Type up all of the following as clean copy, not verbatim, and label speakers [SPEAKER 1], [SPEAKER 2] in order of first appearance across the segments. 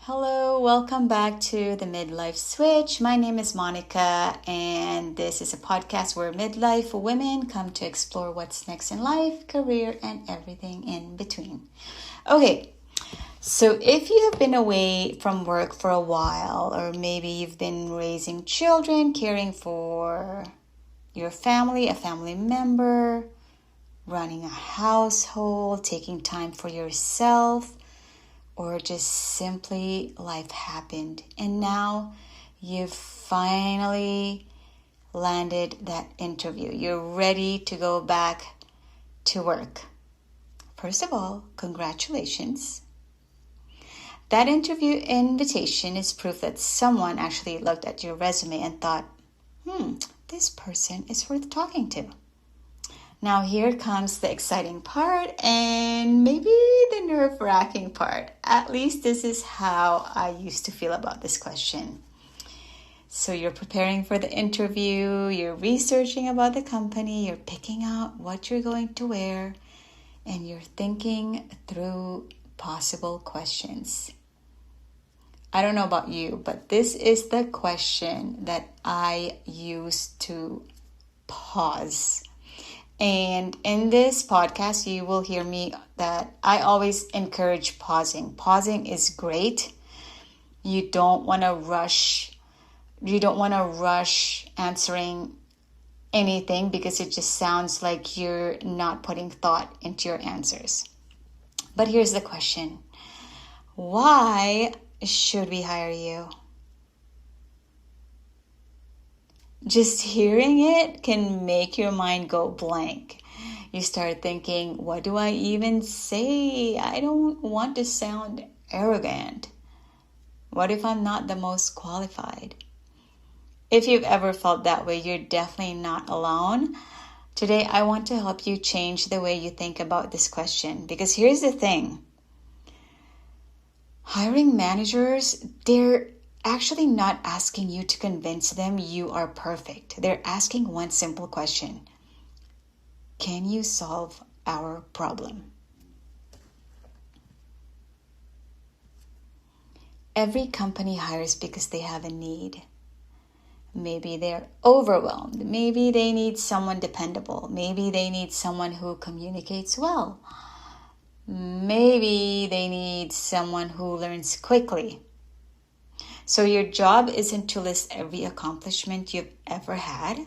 [SPEAKER 1] Hello, welcome back to the Midlife Switch. My name is Monica, and this is a podcast where midlife women come to explore what's next in life, career, and everything in between. Okay, so if you have been away from work for a while, or maybe you've been raising children, caring for your family, a family member, running a household, taking time for yourself, or just simply life happened and now you've finally landed that interview. You're ready to go back to work. First of all, congratulations. That interview invitation is proof that someone actually looked at your resume and thought, this person is worth talking to. Now here comes the exciting part and maybe the nerve-wracking part. At least this is how I used to feel about this question. So you're preparing for the interview, you're researching about the company, you're picking out what you're going to wear, and you're thinking through possible questions. I don't know about you, but this is the question that I used to pause. And in this podcast, you will hear me that I always encourage pausing. Pausing is great. You don't want to rush. You don't want to rush answering anything because it just sounds like you're not putting thought into your answers. But here's the question. Why should we hire you? Just hearing it can make your mind go blank. You start thinking, what do I even say? I don't want to sound arrogant. What if I'm not the most qualified? If you've ever felt that way, you're definitely not alone. Today, I want to help you change the way you think about this question. Because here's the thing. Hiring managers, they're actually not asking you to convince them you are perfect. They're asking one simple question. Can you solve our problem? Every company hires because they have a need. Maybe they're overwhelmed. Maybe they need someone dependable. Maybe they need someone who communicates well. Maybe they need someone who learns quickly. So your job isn't to list every accomplishment you've ever had.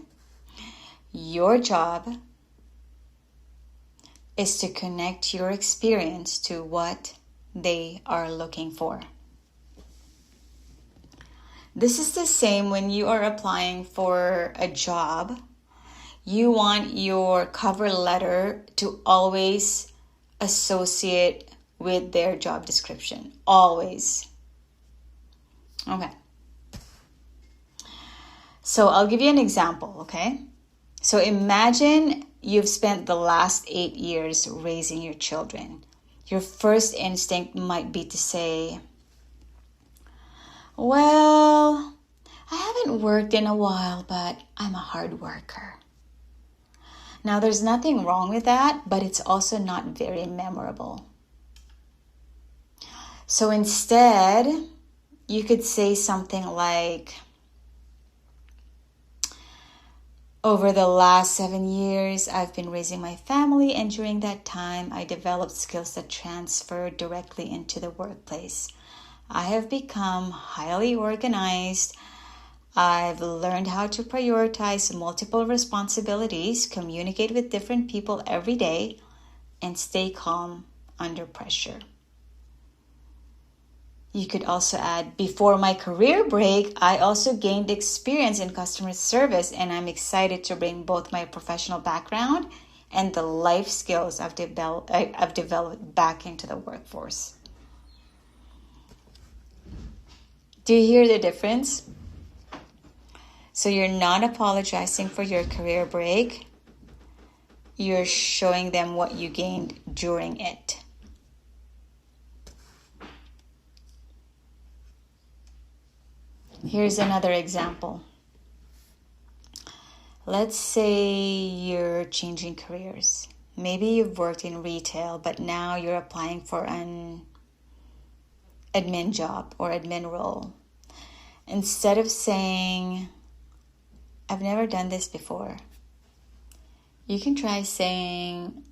[SPEAKER 1] Your job is to connect your experience to what they are looking for. This is the same when you are applying for a job. You want your cover letter to always associate with their job description. Always. Okay. So I'll give you an example, okay? So imagine you've spent the last 8 years raising your children. Your first instinct might be to say, well, I haven't worked in a while, but I'm a hard worker. Now, there's nothing wrong with that, but it's also not very memorable. So instead, you could say something like, over the last 7 years, I've been raising my family, and during that time, I developed skills that transfer directly into the workplace. I have become highly organized. I've learned how to prioritize multiple responsibilities, communicate with different people every day, and stay calm under pressure. You could also add, before my career break, I also gained experience in customer service, and I'm excited to bring both my professional background and the life skills I've developed back into the workforce. Do you hear the difference? So you're not apologizing for your career break. You're showing them what you gained during it. Here's another example. Let's say you're changing careers. Maybe you've worked in retail, but now you're applying for an admin job or admin role, instead of saying, I've never done this before, you can try saying,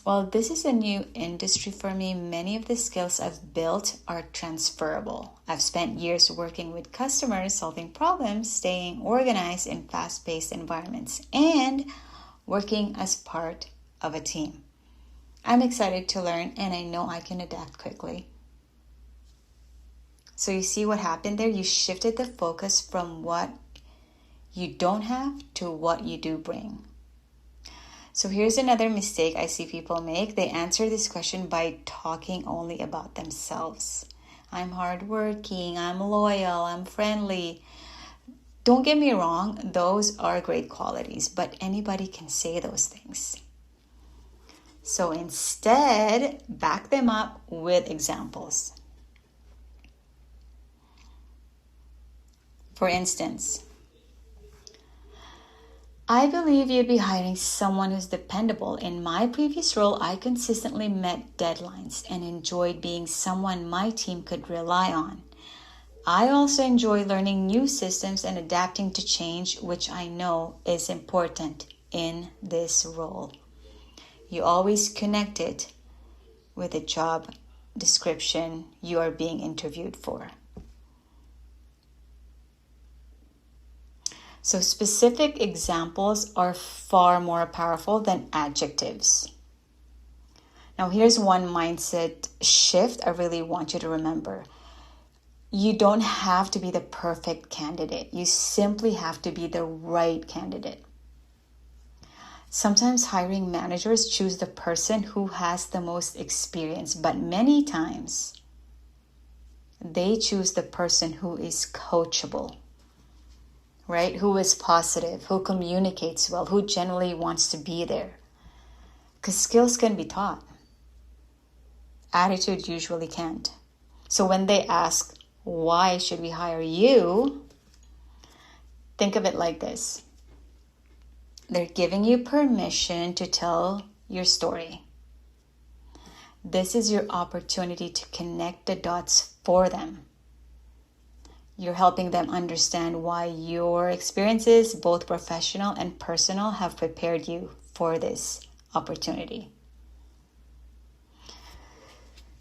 [SPEAKER 1] well, this is a new industry for me. Many of the skills I've built are transferable. I've spent years working with customers, solving problems, staying organized in fast-paced environments, and working as part of a team. I'm excited to learn, and I know I can adapt quickly. So you see what happened there? You shifted the focus from what you don't have to what you do bring. So here's another mistake I see people make. They answer this question by talking only about themselves. I'm hardworking, I'm loyal, I'm friendly. Don't get me wrong, those are great qualities, but anybody can say those things. So instead, back them up with examples. For instance, I believe you'd be hiring someone who's dependable. In my previous role, I consistently met deadlines and enjoyed being someone my team could rely on. I also enjoy learning new systems and adapting to change, which I know is important in this role. You always connect it with the job description you are being interviewed for. So specific examples are far more powerful than adjectives. Now here's one mindset shift I really want you to remember. You don't have to be the perfect candidate. You simply have to be the right candidate. Sometimes hiring managers choose the person who has the most experience, but many times they choose the person who is coachable. Right? Who is positive, who communicates well, who generally wants to be there. Because skills can be taught. Attitude usually can't. So when they ask, why should we hire you? Think of it like this. They're giving you permission to tell your story. This is your opportunity to connect the dots for them. You're helping them understand why your experiences, both professional and personal, have prepared you for this opportunity.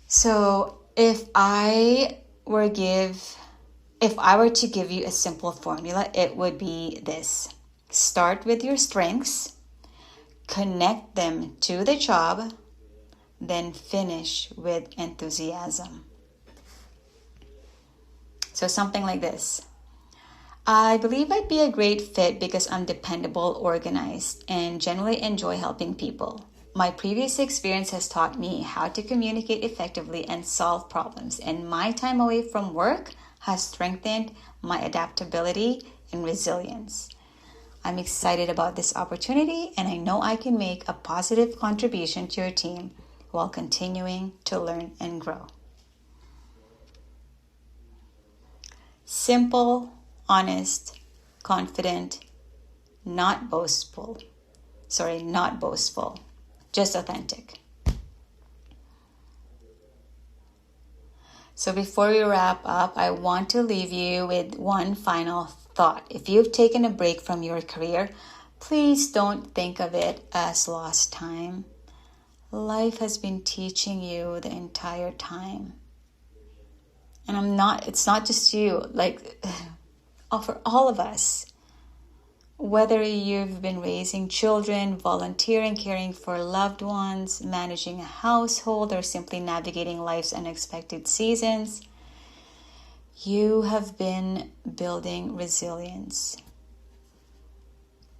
[SPEAKER 1] So if I were to give you a simple formula, it would be this. Start with your strengths, connect them to the job, then finish with enthusiasm. So something like this. I believe I'd be a great fit because I'm dependable, organized, and generally enjoy helping people. My previous experience has taught me how to communicate effectively and solve problems, and my time away from work has strengthened my adaptability and resilience. I'm excited about this opportunity, and I know I can make a positive contribution to your team while continuing to learn and grow. Simple, honest, confident, not boastful, just authentic. So before we wrap up, I want to leave you with one final thought. If you've taken a break from your career, please don't think of it as lost time. Life has been teaching you the entire time. And it's not just you, for all of us. Whether you've been raising children, volunteering, caring for loved ones, managing a household, or simply navigating life's unexpected seasons, you have been building resilience,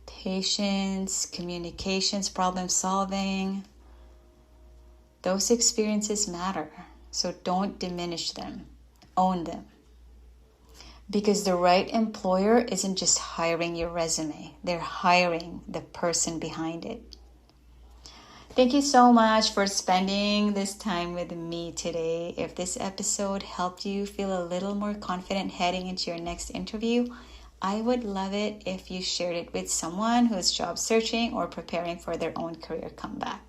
[SPEAKER 1] patience, communications, problem solving. Those experiences matter, so don't diminish them. Own them. Because the right employer isn't just hiring your resume, they're hiring the person behind it. Thank you so much for spending this time with me today. If this episode helped you feel a little more confident heading into your next interview, I would love it if you shared it with someone who is job searching or preparing for their own career comeback.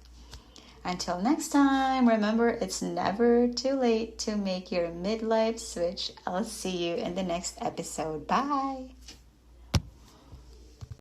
[SPEAKER 1] Until next time, remember it's never too late to make your midlife switch. I'll see you in the next episode. Bye.